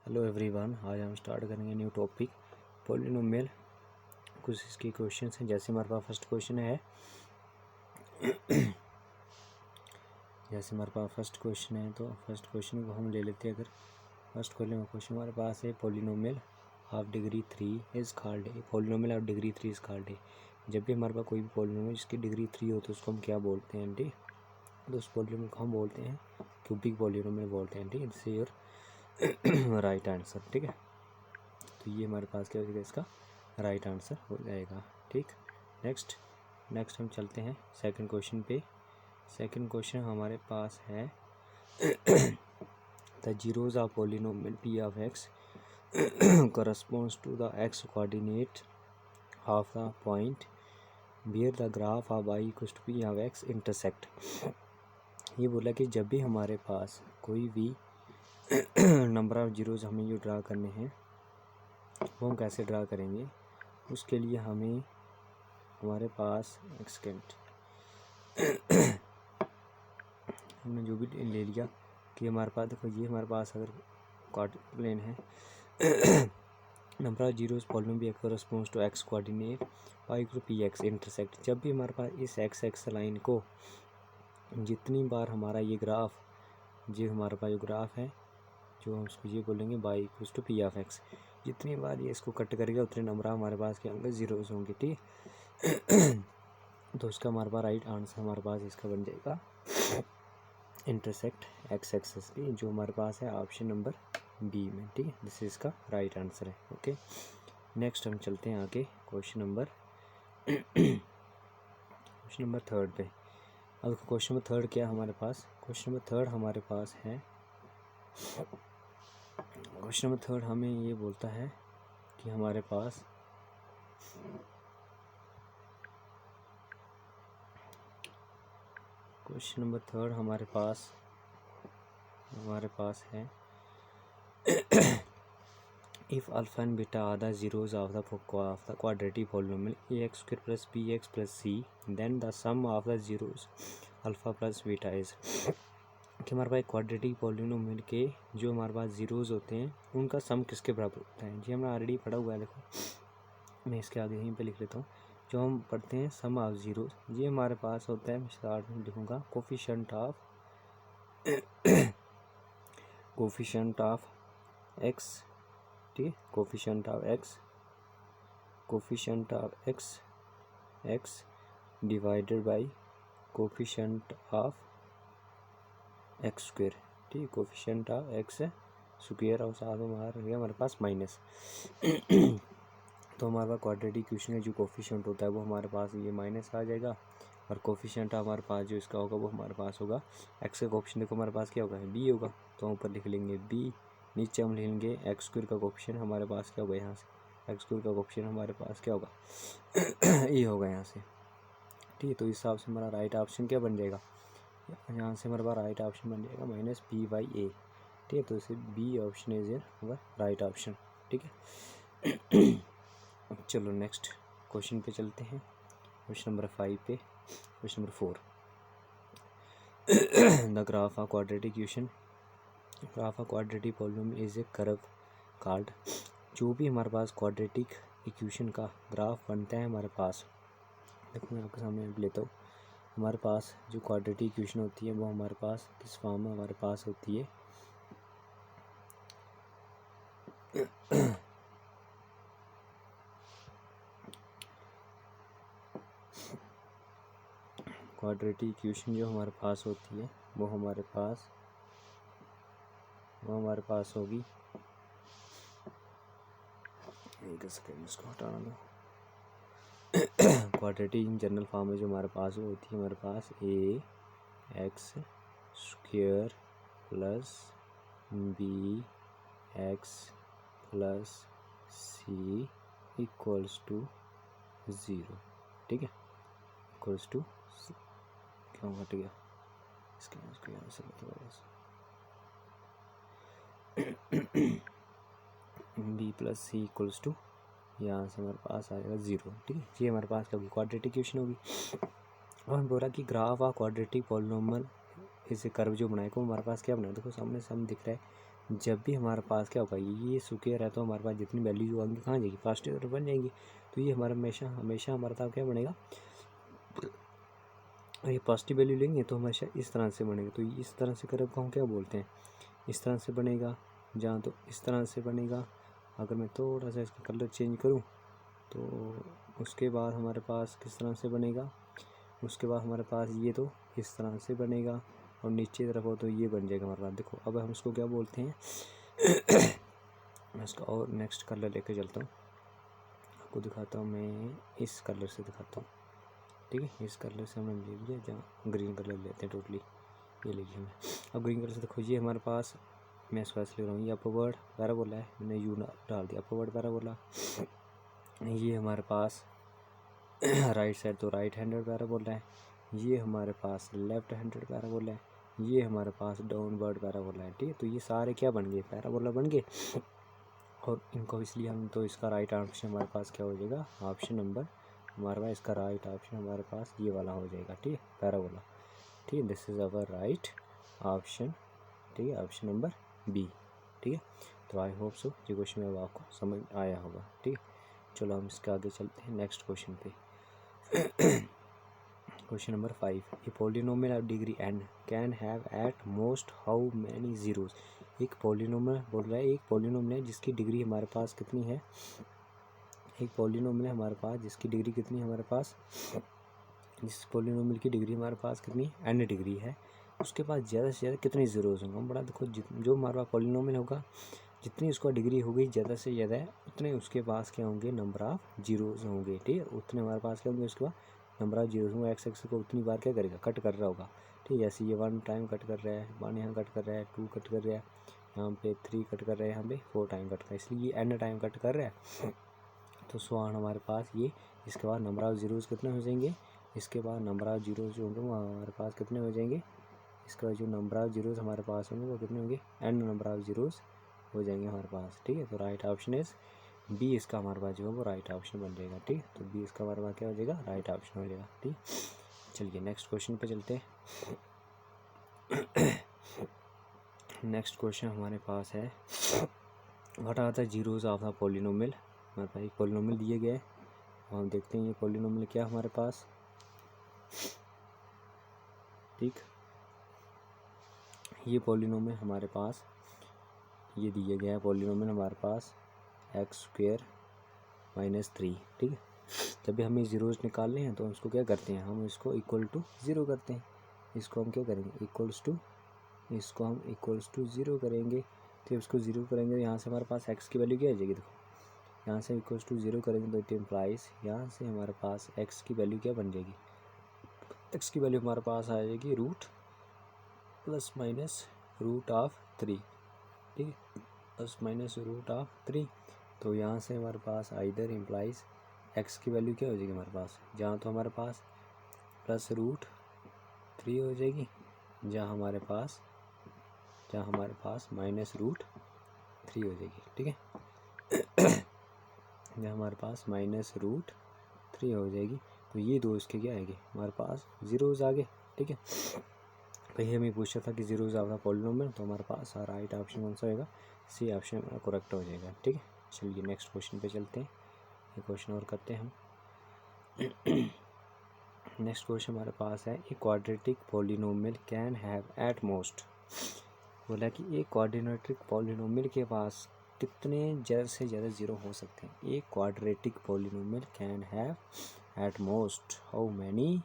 Hello everyone, आज हम start करेंगे न्यू टॉपिक पॉलिनोमियल। कुछ इसके क्वेश्चन हैं। जैसे हमारे पास फर्स्ट क्वेश्चन है तो फर्स्ट क्वेश्चन को हम ले लेते हैं। अगर फर्स्ट क्वेश्चन हमारे पास है polynomial of degree 3 is called a. Polynomial of degree 3 is called a. जब भी हमारे पास कोई भी पॉलिनोमियल जिसकी डिग्री 3 हो तो उसको हम क्या बोलते हैं? ठीक, तो उस पॉलिनोमियल को हम बोलते हैं क्यूबिक पॉलिनोमियल बोलते हैं। ठीक है, this is your right answer. ठीक है, तो ये हमारे पास क्या हो जाएगा, इसका राइट आंसर हो जाएगा। ठीक, नेक्स्ट हम चलते हैं सेकंड क्वेश्चन पे। सेकंड क्वेश्चन हमारे पास है the zeros of polynomial P of x corresponds to the x coordinate of the point where the graph of y equals to p of x intersect। ये बोला कि जब भी हमारे पास कोई भी नंबर ऑफ जीरोज हमें जो ड्रा करने हैं वो हम कैसे ड्रा करेंगे, उसके लिए हमें हमारे पास एक सेकेंड हमने जो भी ले लिया कि हमारे पास देखो, ये हमारे पास अगर क्वाड्रेटिक प्लेन है number of zeros polynomial corresponds to x coordinate y equal p x intersect. जब भी हमारे पास इस एक्स लाइन को जितनी बार हमारा ये ग्राफ, जो हमारे पास जो ग्राफ है जो हम उसको ये बोलेंगे y equal to p of x, जितनी बार ये इसको कट करेगा उतने नंबर हमारे पास क्या होंगे, जीरोस होंगे। ठीक, तो उसका हमारे पास राइट आंसर हमारे पास इसका बन जाएगा इंटरसेक्ट एक्स एक्सेस की, जो हमारे पास है ऑप्शन नंबर बी में। ठीक है, दिस इज इसका राइट आंसर है। ओके, नेक्स्ट हम चलते हैं आगे क्वेश्चन नंबर थर्ड पे। अब क्वेश्चन नंबर थर्ड क्या हमारे पास, क्वेश्चन नंबर थर्ड हमारे पास है, क्वेश्चन नंबर थर्ड हमें ये बोलता है कि हमारे पास क्वेश्चन नंबर थर्ड हमारे पास है if alpha and beta are the zeros of the quadratic polynomial ax square plus bx plus c, then the sum of the zeros alpha plus beta is। कि हमारे पास क्वाड्रेटिक पॉलिनोमियल के जो हमारे पास zeros होते हैं उनका सम किसके बराबर होता है, जी हमने ऑलरेडी पढ़ा हुआ है। देखो, मैं इसके आगे यहीं पे लिख लेता हूँ। जो हम पढ़ते हैं सम ऑफ जीरोस, ये हमारे पास होता है, मैं स्टार्ट में लिखूँगा कोफिशिएंट ऑफ एक्स। ठीक है, coefficient of x divided by coefficient of x square. ठीक है, कोफिशिएंट ऑफ एक्स स्क्वायर और साथ में हमारे पास माइनस तो हमारे पास क्वाड्रेटिक इक्वेशन का जो कोफिशिएंट होता है वो हमारे पास ये माइनस आ जाएगा, और कोफिशिएंट हमारे पास जो इसका होगा वो हमारे पास होगा एक्स का कोफिशिएंट। देखो हमारे पास क्या होगा, बी होगा, तो हम ऊपर लिख लेंगे बी, नीचे हम लिखेंगे एक्स स्क्वायर का कोफिशिएंट हमारे पास क्या होगा, यहाँ से एक्स स्क्वायर का कोफिशिएंट हमारे पास क्या होगा ये होगा यहाँ से। ठीक है, तो इस हिसाब से हमारा राइट ऑप्शन क्या बन जाएगा, यहाँ से हमारे पास राइट ऑप्शन बन जाएगा माइनस बी बाई ए। ठीक है, तो इसे b option is your right option. ठीक है, चलो नेक्स्ट क्वेश्चन पे चलते हैं, क्वेश्चन नंबर 5 पे। Question number 4 the graph of quadratic polynomial is a curve called. जो भी हमारे पास क्वाड्रेटिक इक्वेशन का ग्राफ बनता है हमारे पास, देखो मैं आपके सामने लेता हूँ। हमारे पास जो क्वाड्रेटिक इक्वेशन होती है वो हमारे पास किस फॉर्म में हमारे पास होती है, क्वाड्रेटिक इक्वेशन जो हमारे पास होती है वो हमारे पास होगी, एक सेकेंड इसको हटाना दो। क्वाड्रेटिक जनरल फॉर्म में जो हमारे पास होती है, हमारे पास a x square plus b x plus c equals to 0। ठीक है, इक्वल्स टू क्यों हट गया, इसको यहाँ से b plus c equals to, यहाँ से हमारे पास आएगा 0। ठीक है, ये हमारे पास क्या होगी, क्वाड्रेटिक इक्वेशन होगी। और हम बोल रहा कि ग्राफ ऑफ क्वाड्रेटिक पॉलिनोमियल इसे कर्व जो बनाए को हमारे पास क्या बनाए, देखो सामने सम दिख रहा है, जब भी हमारे पास क्या होगा, ये स्क्वायर है तो हमारे पास जितनी वैल्यू जो आएंगी कहाँ जाएगी, पॉजिटिव तरफ बन जाएंगी। तो ये हमारा हमेशा हमारे पास क्या बनेगा, ये पॉजिटिव वैल्यू लेंगे तो हमेशा इस तरह से बनेगा। तो इस तरह से कर्व को हम क्या बोलते हैं, इस तरह से बनेगा, जहाँ तो इस तरह से बनेगा। अगर मैं थोड़ा सा इसका कलर चेंज करूँ तो उसके बाद हमारे पास किस तरह से बनेगा, उसके बाद हमारे पास ये तो इस तरह से बनेगा और नीचे तरफ हो तो ये बन जाएगा हमारे पास। देखो अब हम इसको क्या बोलते हैं मैं इसका और नेक्स्ट कलर लेके चलता हूँ, आपको दिखाता हूँ। मैं इस कलर से दिखाता हूँ, ठीक है। इस कलर से हमने ले लिया, जहाँ ग्रीन कलर लेते हैं टोटली, ये ले लिया हमने। अब ग्रीन कलर से देखो ये हमारे पास, मैं इसको ऐसे ले रहा हूँ, ये अपवर्ड पैराबोला है, मैंने यू डाल दिया अपवर्ड पैराबोला। ये हमारे पास राइट साइड तो राइट हैंडेड पैराबोला है, ये हमारे पास लेफ्ट हैंडेड पैराबोला है, ये हमारे पास डाउनवर्ड पैराबोला है, ठीक है। तो ये सारे क्या बन गए, पैराबोला बन गए। और इनको इसलिए हम, तो इसका राइट ऑप्शन हमारे पास क्या हो जाएगा, ऑप्शन नंबर हमारे पास, इसका राइट ऑप्शन हमारे पास ये वाला हो जाएगा, ठीक है, पैराबोला, ठीक है। This is our right option, ठीक है, ऑप्शन नंबर बी, ठीक है। तो आई होप सो ये क्वेश्चन अब आपको समझ आया होगा, ठीक है। चलो हम इसके आगे चलते हैं नेक्स्ट क्वेश्चन पे। Question number 5, a polynomial of degree n can have at most how many zeros. एक पॉलिनोमियल बोल रहा है, एक पॉलिनोमियल है जिसकी डिग्री हमारे पास कितनी है, एक पॉलिनोमियल है हमारे पास जिसकी डिग्री कितनी है हमारे पास, जिस पॉलिनोमियल की डिग्री हमारे पास कितनी n डिग्री है, उसके पास ज़्यादा से ज़्यादा कितने जीरोज होंगे। हम बड़ा देखो, जो हमारे पास पॉलिनोमियल होगा, जितनी उसका डिग्री होगी ज़्यादा से ज़्यादा है, उतने उसके पास क्या होंगे, नंबर ऑफ जीरोज होंगे, ठीक है। उतने हमारे पास क्या होंगे, उसके बाद नंबर ऑफ जीरोज होंगे। एक्स को उतनी बार क्या करेगा, कट कर रहा होगा, ठीक है। जैसे ये 1 टाइम कट कर रहा है, 1 यहाँ कट कर रहा है, 2 कट कर रहा है, यहाँ पे 3 कट कर रहा है, यहाँ पे 4 टाइम कट कर रहा है, इसलिए ये n टाइम कट कर रहा है। तो सवाल हमारे पास ये, इसके बाद नंबर ऑफ जीरोज कितने हो जाएंगे, इसके बाद नंबर ऑफ जीरोज जो होंगे वो हमारे पास कितने हो जाएंगे, इसके बाद जो नंबर ऑफ जीरोज हमारे पास होंगे वो कितने होंगे, n नंबर ऑफ जीरोज हो जाएंगे हमारे पास, ठीक है। तो राइट ऑप्शन इज बी, इसका हमारे पास जो है वो राइट ऑप्शन बन जाएगा, ठीक है। तो बी इसका हमारे पास क्या हो जाएगा, राइट ऑप्शन हो जाएगा, ठीक। चलिए नेक्स्ट क्वेश्चन पे चलते हैं। नेक्स्ट क्वेश्चन हमारे पास है, what are the zeros of the polynomial. हमारे पास एक पॉलिनोमियल दिए गए, हम देखते हैं ये पॉलिनोमियल क्या हमारे पास, ठीक। ये पॉलिनोमियल हमारे पास ये दिया गया है, पॉलिनोमियल हमारे पास x² -3, ठीक है। जब भी हमें जीरोज निकालने हैं तो उसको क्या करते हैं, हम इसको इक्वल टू 0 करते हैं। इसको हम क्या करेंगे, इक्वल्स टू, इसको हम इक्वल्स टू 0 करेंगे। तो इसको 0 करेंगे, यहाँ से हमारे पास x की वैल्यू क्या आ जाएगी, देखो यहाँ से इक्वल्स टू 0 करेंगे तो इट इम्प्लाइज यहाँ से हमारे पास x की वैल्यू क्या बन जाएगी, x की वैल्यू हमारे पास आ जाएगी root plus minus root of 3, ठीक है, प्लस माइनस रूट ऑफ 3। तो यहाँ से हमारे पास आइदर इम्प्लाइज x की वैल्यू क्या हो जाएगी हमारे पास, जहाँ तो हमारे पास प्लस रूट 3 हो जाएगी, जहाँ हमारे पास माइनस रूट 3 हो जाएगी, ठीक है। जहाँ हमारे पास माइनस रूट 3 हो जाएगी, तो ये दो इसके क्या आएंगे, हमारे पास जीरोज आ गए, ठीक है। कहीं हमें पूछा था कि जीरोज आपका पॉलिनोमियल, तो हमारे पास राइट ऑप्शन कौन सा होगा, सी ऑप्शन हमारा करेक्ट हो जाएगा, ठीक है। चलिए नेक्स्ट क्वेश्चन पे चलते हैं, ये क्वेश्चन और करते हैं हम। नेक्स्ट क्वेश्चन हमारे पास है, ए quadratic polynomial can have at most. बोला कि एक क्वाड्रेटिक पॉलिनोमियल के पास कितने ज़्यादा से ज़्यादा ज़ीरो हो सकते हैं। एक quadratic polynomial can have at most how many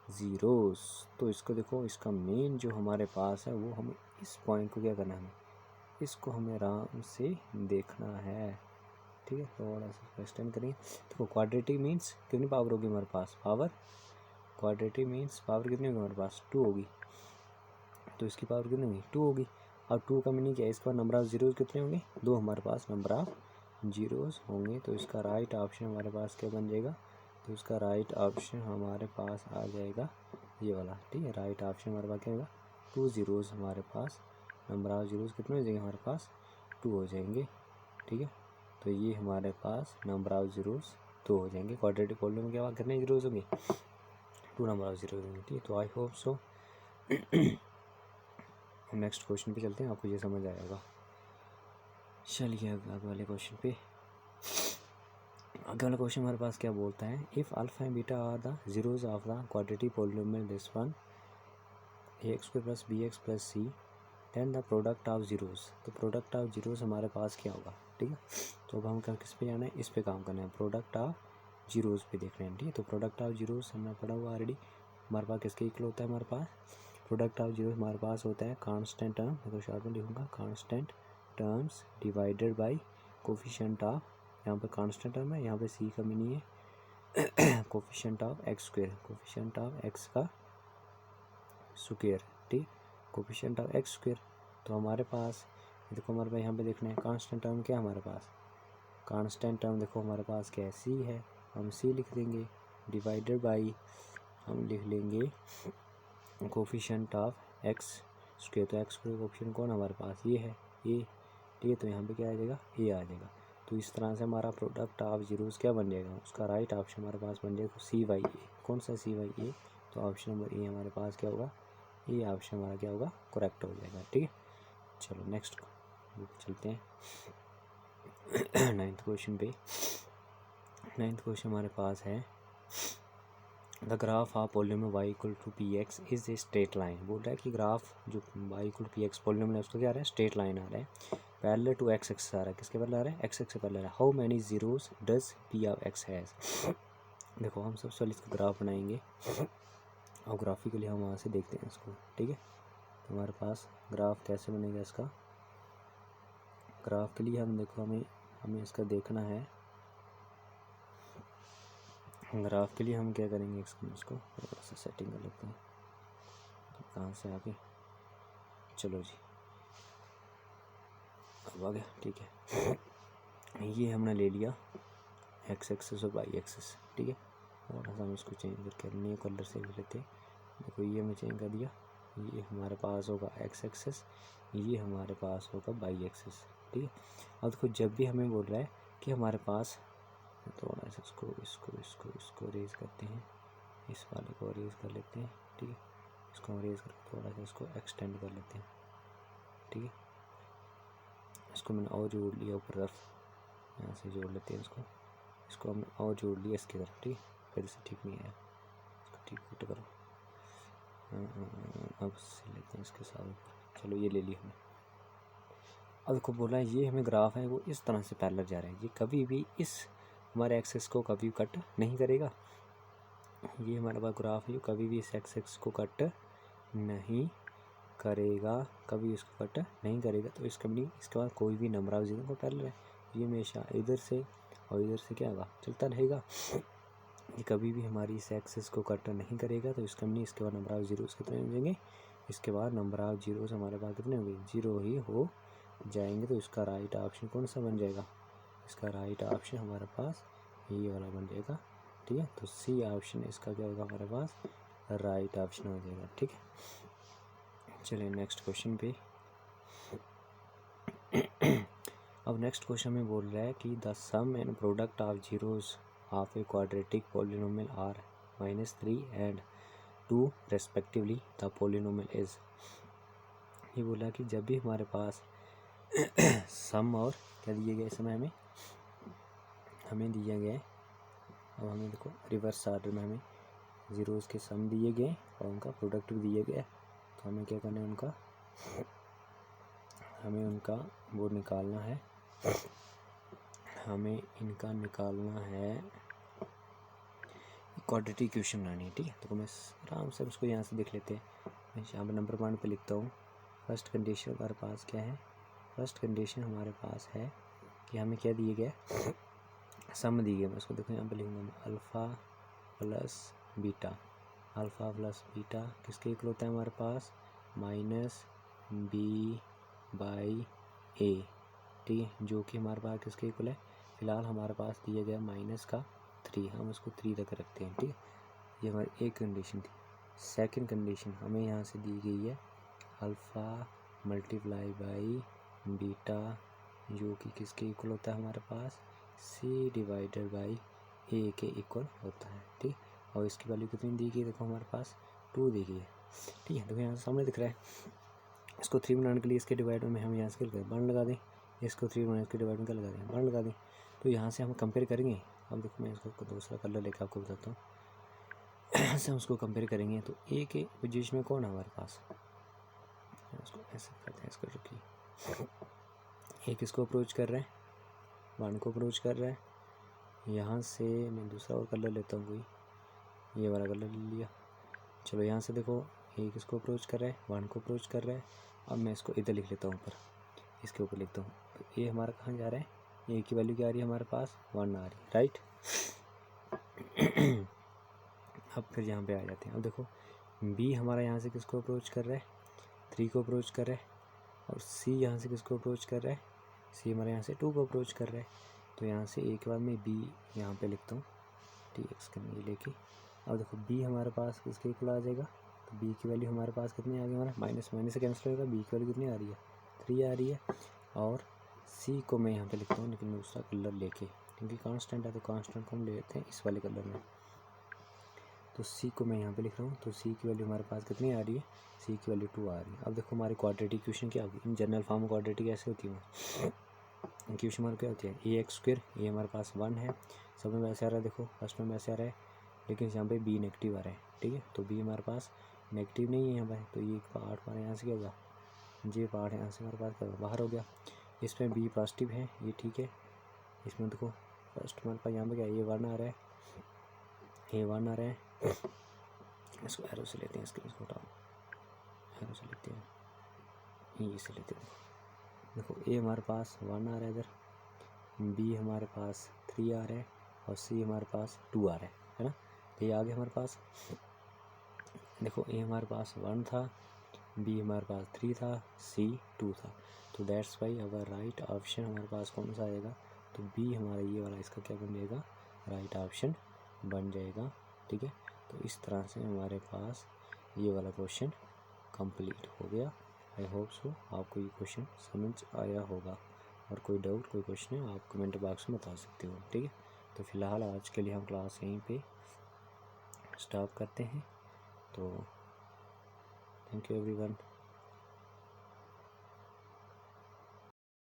zeros. तो इसको देखो, इसका मेन जो हमारे पास है वो हमें इस पॉइंट को क्या करना है, हमें इसको हमें आराम से देखना है, ठीक है। थोड़ा सा क्वेश्चन करेंगे। देखो क्वाड्रेटिक मीन्स कितनी पावर होगी हमारे पास, पावर, क्वाड्रेटिक मीन्स पावर कितनी होगी हमारे पास, 2 होगी। तो इसकी पावर कितनी होगी, 2 होगी। और 2 का मीनिंग क्या है, इसका नंबर ऑफ जीरोज कितने होंगे, 2 हमारे पास नंबर ऑफ जीरोज होंगे। तो इसका राइट ऑप्शन हमारे पास क्या बन जाएगा, तो इसका राइट ऑप्शन हमारे पास आ जाएगा ये वाला, ठीक है। राइट ऑप्शन हमारे पास क्या होगा, 2 जीरोज हमारे पास, नंबर ऑफ जीरोज कितने हो जाएंगे हमारे पास, 2 हो जाएंगे, ठीक है। तो ये हमारे पास नंबर ऑफ जीरोज 2 हो जाएंगे। क्वाड्रेटिक पॉलिनोमियल के बाद कितने जीरोज होंगे, 2 नंबर ऑफ जीरोज होंगे, ठीक है। तो आई होप सो हम नेक्स्ट क्वेश्चन पे चलते हैं, आपको ये समझ आएगा। चलिए आगे वाले क्वेश्चन पे। आगे वाला क्वेश्चन हमारे पास क्या बोलता है, if alpha and beta are the zeros of the quadratic polynomial this one ax square plus b x plus c then the product of zeros. तो प्रोडक्ट ऑफ जीरोज हमारे पास क्या होगा, ठीक है। तो अब हम किस पे जाना है, इस पे काम करना है, प्रोडक्ट ऑफ जीरोज पे देखना है, ठीक है। तो प्रोडक्ट ऑफ जीरोज हमने पढ़ा हुआ ऑलरेडी। हमारे पास किसके इक्वल होता है, हमारे पास प्रोडक्ट ऑफ जीरोज हमारे पास होता है कांस्टेंट टर्म, देखो शॉर्ट में लिखूँगा, constant terms divided by coefficient of, यहाँ पे कांस्टेंट टर्म है, यहाँ पे सी कमी नहीं है, coefficient of x square, coefficient of x का स्क्वायर, ठीक, कोफिशिएंट ऑफ एक्स स्क्वायर। तो हमारे पास देखो, हमारे पास यहाँ पे देखना है कांस्टेंट टर्म क्या है हमारे पास, कांस्टेंट टर्म देखो हमारे पास क्या है, सी है, हम सी लिख देंगे, डिवाइडेड बाई हम लिख लेंगे कोफिशिएंट ऑफ एक्स स्क्वायर। तो एक्स स्क्वायर कोफिशिएंट कौन हमारे पास, ये है, ए, ठीक है। तो यहाँ पे क्या आ जाएगा, ए आ जाएगा। तो इस तरह से हमारा प्रोडक्ट ऑफ जीरोस क्या बन जाएगा, उसका राइट ऑप्शन हमारे पास बन जाएगा सी वाई ए। कौन सा सी वाई ए, तो ऑप्शन नंबर ए हमारे पास क्या होगा, ये ऑप्शन हमारा क्या होगा, करेक्ट हो जाएगा, ठीक है। चलो नेक्स्ट चलते हैं नाइन्थ क्वेश्चन पे। नाइन्थ क्वेश्चन हमारे पास है, the graph of polynomial y equal to p x is a straight line. बोल रहा है कि ग्राफ जो y equal to p x polynomial है उसका क्या आ रहा है, स्ट्रेट लाइन आ रहा है, पैरेलल टू एक्स एक्स आ रहा है, किसके पैरेलल आ रहा है, एक्स एक्स से पैरेलल आ रहा है। How many zeros does P of x has. देखो हम सबसे पहले इसका ग्राफ बनाएंगे और ग्राफिकली हम वहाँ से देखते हैं इसको, ठीक है। तो हमारे पास ग्राफ कैसे बनेगा इसका, ग्राफ के लिए हम देखो हमें इसका देखना है। ग्राफ के लिए हम क्या करेंगे, इसको थोड़ा सा सेटिंग कर लेते हैं, तो कहाँ से आगे, चलो जी अब आ गया, ठीक है। ये हमने ले लिया एक्स एक्सेस और वाई एक्सेस, ठीक है। और हम इसको चेंज करके न्यू कलर से ले लेते हैं। देखो ये हमें चेंज कर दिया, ये हमारे पास होगा एक्स एक्सेस, ये हमारे पास होगा वाई एक्सेस, ठीक है। अब देखो जब भी हमें बोल रहा है कि हमारे पास, थोड़ा सा इसको इसको इसको इसको रेज करते हैं, इस वाले को रेज कर लेते हैं, ठीक है। इसको रेज करके थोड़ा सा इसको एक्सटेंड कर लेते हैं, ठीक है। इसको मैंने और जोड़ लिया ऊपर तरफ, यहाँ से जोड़ लेते हैं इसको हमने और जोड़ लिया इसकी तरफ, ठीक है। फिर से ठीक नहीं आया, इसको ठीक फिट करो, अब से लेते हैं इसके साथ ऊपर, चलो ये ले लिया हमने। अब देखो बोला है ये हमें ग्राफ है वो इस तरह से पैरेलल जा रहा है, ये कभी भी इस हमारे एक्सेस को कभी कट नहीं करेगा। ये हमारे पास ग्राफ है जो कभी भी इस एक्सेस को कट नहीं करेगा, कभी इसको कट नहीं करेगा। तो इसके बाद कोई भी नंबर ऑफ जीरो को पैरेलल है, ये हमेशा इधर से और इधर से क्या होगा, चलता रहेगा। ये कभी भी हमारी इस एक्सेस को कट नहीं करेगा। तो इसके बाद नंबर ऑफ जीरोस कितने हो जाएंगे, इसके बाद नंबर ऑफ जीरोस हमारे पास कितने होंगे, जीरो ही हो जाएंगे। तो इसका राइट ऑप्शन कौन सा बन जाएगा, इसका राइट ऑप्शन हमारे पास ये वाला बन जाएगा, ठीक है। तो सी ऑप्शन इसका क्या होगा हमारे पास, राइट ऑप्शन हो जाएगा, ठीक है। चलिए नेक्स्ट क्वेश्चन पे। अब नेक्स्ट क्वेश्चन में बोल रहा है कि the sum and product of zeros of a quadratic polynomial are -3 and 2 respectively the polynomial is. ये बोला कि जब भी हमारे पास सम और क्या दिए गए, समय हमें दिया गया है। अब हमें देखो रिवर्स ऑर्डर में हमें जीरोस के सम दिए गए और उनका प्रोडक्ट भी दिया गया। तो हमें क्या करना है, हमें उनका वो निकालना है, हमें इनका निकालना है, क्वाड्रेटिक इक्वेशन बनानी है, ठीक है। तो मैं आराम से उसको यहाँ से देख लेते हैं। मैं यहाँ पर नंबर 1 पे लिखता हूँ। फर्स्ट कंडीशन हमारे पास क्या है, फर्स्ट कंडीशन हमारे पास है कि हमें क्या दिए गया, सम दिए गए। मैं उसको देखो यहाँ पे लिखूँगा, alpha plus beta, alpha plus beta किसके इक्वल होता है हमारे पास, -b/a, ठीक है। जो कि हमारे पास किसके इक्वल है, फिलहाल हमारे पास दिया गया -3, हम उसको 3 तक रखते हैं, ठीक है। ये हमारी एक कंडीशन थी। सेकंड कंडीशन हमें यहाँ से दी गई है अल्फ़ा मल्टीप्लाई बाई बीटा, जो कि किसके इक्वल होता है हमारे पास, c डिवाइडेड बाई a के इक्वल होता है, ठीक। और इसकी वैल्यू कितनी दी गई, देखो हमारे पास 2 दी गई है, ठीक है। देखो यहाँ सामने दिख रहा है। इसको 3 बनाने के लिए इसके डिवाइडर में हम यहाँ से 1 लगा दें, इसको 3 माइनस के डिवाइड में क्या लगा दें, 1 लगा दें। तो यहाँ से हम कंपेयर करेंगे। अब देखो मैं इसको दूसरा कलर लेकर आपको बताता हूँ। यहाँ से हम उसको कंपेयर करेंगे तो ए के पोजीशन में कौन है हमारे पास, उसको ऐसे करते हैं, इसको रुकिए। एक इसको अप्रोच कर रहा है, 1 को अप्रोच कर रहा है। यहाँ से मैं दूसरा और कलर लेता हूँ, कोई ये वाला कलर ले लिया। चलो यहाँ से देखो एक इसको अप्रोच कर रहा है, 1 को अप्रोच कर रहा है। अब मैं इसको इधर लिख लेता हूँ, ऊपर इसके ऊपर लिखता हूँ। तो ये हमारा कहाँ जा रहा है, ए की वैल्यू क्या आ रही है हमारे पास, 1 आ रही है, राइट। अब फिर यहाँ पे आ जाते हैं। अब देखो बी हमारा यहाँ से किसको अप्रोच कर रहा है, 3 को अप्रोच कर रहा है। और सी यहाँ से किसको अप्रोच कर रहा है, सी हमारे यहाँ से 2 को अप्रोच कर रहा है। तो यहाँ से ए के बाद में बी यहाँ पे लिखता हूँ, ठीक है, इसके ये लेके। अब देखो बी हमारे पास किसके इक्वल आ जाएगा, तो बी की वैल्यू हमारे पास कितनी आ गई, हमारा माइनस माइनस से कैंसिल होगा, बी की वैल्यू कितनी आ रही है, 3 आ रही है। और सी को मैं यहाँ पे लिखता हूँ, लेकिन दूसरा कलर लेके, क्योंकि कांस्टेंट है तो कांस्टेंट को हम ले लेते हैं इस वाले कलर में। तो सी को मैं यहाँ पे लिख रहा हूँ। तो सी की वैल्यू हमारे पास कितनी आ रही है, सी की वैल्यू 2 आ रही है। अब देखो हमारी क्वाड्रेटिक इक्वेशन क्या होगी, इन जनरल फॉर्म क्वाड्रेटिक कैसे होती है, इक्वेशन हमारी क्या होती है, ए एक्स स्क्वायर, ये हमारे पास 1 है, सब में वैसे आ रहा है, देखो फर्स्ट में वैसे आ रहा है, लेकिन यहाँ पे बी नेगेटिव आ रहा है, ठीक है। तो बी हमारे पास नेगेटिव नहीं है यहाँ पर, तो ये पार्ट हमारे यहाँ से क्या होगा, ये पार्ट यहाँ से हमारे पास क्या होगा, बाहर हो गया। इसमें बी पॉजिटिव है, ये ठीक है। इसमें देखो फर्स्ट हमारे पास यहाँ पे क्या है, ये 1 आ रहा है, ये 1 आ रहा है। इसको एरो से लेते हैं, इसको हटाओ, एरो से लेते हैं, ये से लेते हैं। देखो ए हमारे पास 1 आ रहा है इधर, बी हमारे पास 3 आ रहा है, और सी हमारे पास 2 आ रहा है ना। तो ये आ गया हमारे पास। देखो ए हमारे पास 1 था, बी हमारे पास 3 था, सी 2 था। तो that's why our right option हमारे पास कौन सा आएगा, तो बी हमारा ये वाला इसका क्या बन जाएगा, राइट ऑप्शन बन जाएगा, ठीक है। तो इस तरह से हमारे पास ये वाला क्वेश्चन कंप्लीट हो गया। आई होप सो आपको ये क्वेश्चन समझ आया होगा, और कोई डाउट कोई क्वेश्चन है आप कमेंट बॉक्स में बता सकते हो, ठीक है। तो फिलहाल आज के लिए हम क्लास यहीं पे स्टॉप करते हैं। तो थैंक यू एवरीवन।